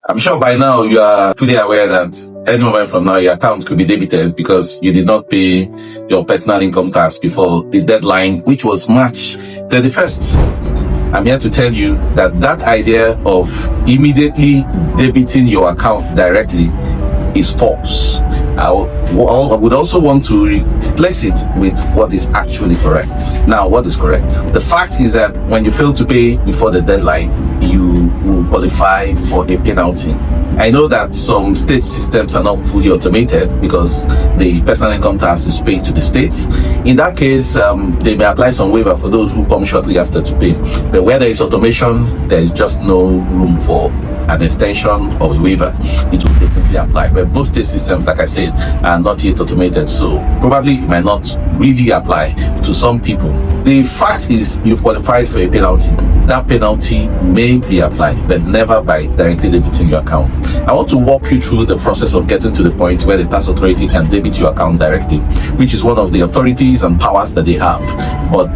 I'm sure by now you are fully aware that any moment from now your account could be debited because you did not pay your personal income tax before the deadline, which was March 31st. I'm here to tell you that that idea of immediately debiting your account directly is false. I would also want to replace it with what is actually correct. Now, what is correct? The fact is that when you fail to pay before the deadline, you will qualify for a penalty. I know that some state systems are not fully automated because the personal income tax is paid to the states. In that case, they may apply some waiver for those who come shortly after to pay. But where there is automation, there is just no room for an extension or a waiver. It will definitely apply. But most state systems, like I said, are not yet automated, so probably it might not really apply to some people. The fact is you've qualified for a penalty. That penalty may be applied, but never by directly debiting your account. I want to walk you through the process of getting to the point where the tax authority can debit your account directly, which is one of the authorities and powers that they have. But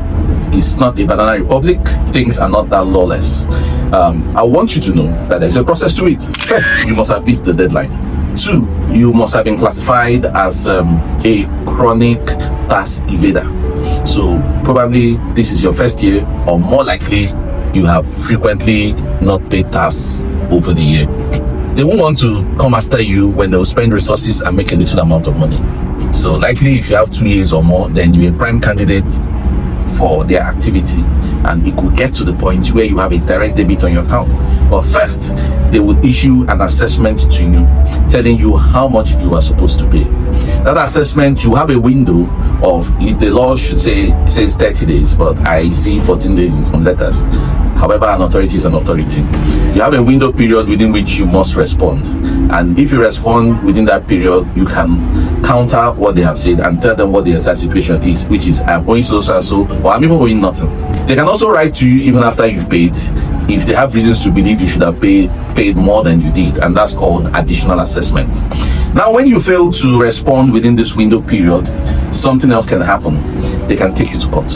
it's not a banana republic. Things are not that lawless. I want you to know that there's a process to it. First, you must have missed the deadline. 2, you must have been classified as a chronic tax evader. So probably this is your first year, or more likely you have frequently not paid tax over the year. They won't want to come after you when they'll spend resources and make a little amount of money. So likely if you have 2 years or more, then you're a prime candidate for their activity, and it could get to the point where you have a direct debit on your account. But first, they will issue an assessment to you telling you how much you are supposed to pay. That assessment, you have a window of, the law should say it says 30 days, but I see 14 days in some letters. However, an authority is an authority. You have a window period within which you must respond, and if you respond within that period, you can counter what they have said and tell them what the exact situation is, which is I'm owing so and so, or I'm even owing nothing. They can also write to you even after you've paid if they have reasons to believe you should have paid more than you did, and that's called additional assessment. Now, when you fail to respond within this window period, something else can happen. They can take you to court.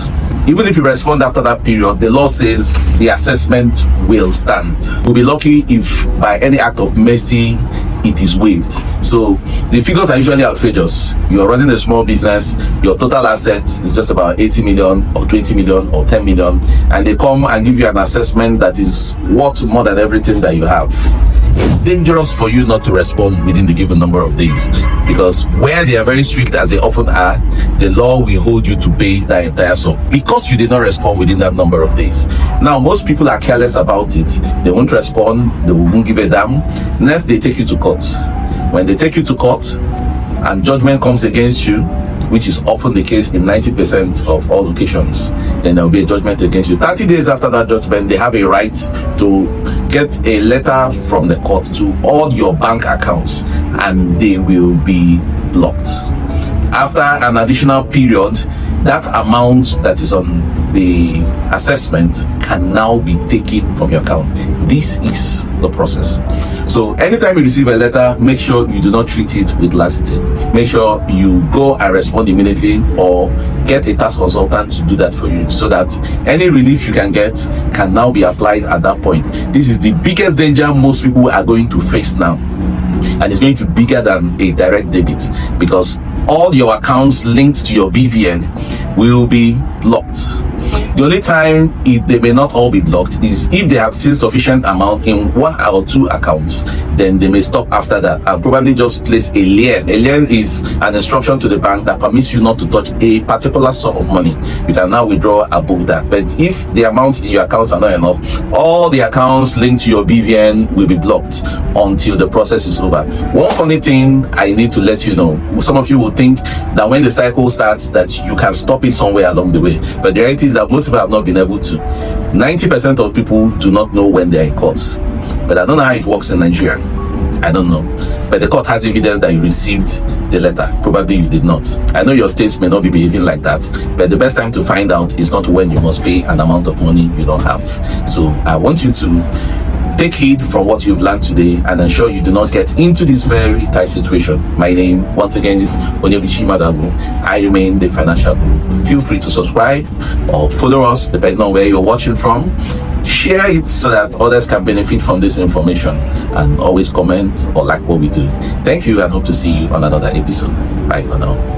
Even if you respond after that period, the law says the assessment will stand. You'll be lucky if by any act of mercy it is waived. So the figures are usually outrageous. You are running a small business, your total assets is just about 80 million or 20 million or 10 million, and they come and give you an assessment that is worth more than everything that you have. It's dangerous for you not to respond within the given number of days, because where they are very strict, as they often are, the law will hold you to pay that entire sum because you did not respond within that number of days. Now, most people are careless about it. They won't respond, they won't give a damn. Next, they take you to court. When they take you to court and judgment comes against you, which is often the case in 90% of all occasions, then there will be a judgment against you. 30 days after that judgment, they have a right to get a letter from the court to all your bank accounts, and they will be blocked. After an additional period, that amount that is on the assessment can now be taken from your account. This is the process. So anytime you receive a letter, make sure you do not treat it with laxity. Make sure you go and respond immediately, or get a tax consultant to do that for you, so that any relief you can get can now be applied at that point. This is the biggest danger most people are going to face now, and it's going to be bigger than a direct debit, because all your accounts linked to your BVN will be blocked. The only time they may not all be blocked is if they have seen sufficient amount in 1 or 2 accounts, then they may stop after that and probably just place a lien. A lien is an instruction to the bank that permits you not to touch a particular sum of money. You can now withdraw above that. But if the amounts in your accounts are not enough, all the accounts linked to your BVN will be blocked until the process is over. One funny thing I need to let you know, some of you will think that when the cycle starts that you can stop it somewhere along the way, but the reality is that most people have not been able to. 90% of people do not know when they are in court. But I don't know how it works in Nigeria. I don't know. But the court has evidence that you received the letter. Probably you did not. I know your states may not be behaving like that, but the best time to find out is not when you must pay an amount of money you don't have. So I want you to take heed from what you've learned today and ensure you do not get into this very tight situation. My name, once again, is Onyebichi Madabu. I remain the financial guru. Feel free to subscribe or follow us depending on where you're watching from. share it so that others can benefit from this information, and always comment or like what we do. Thank you, and hope to see you on another episode. Bye for now.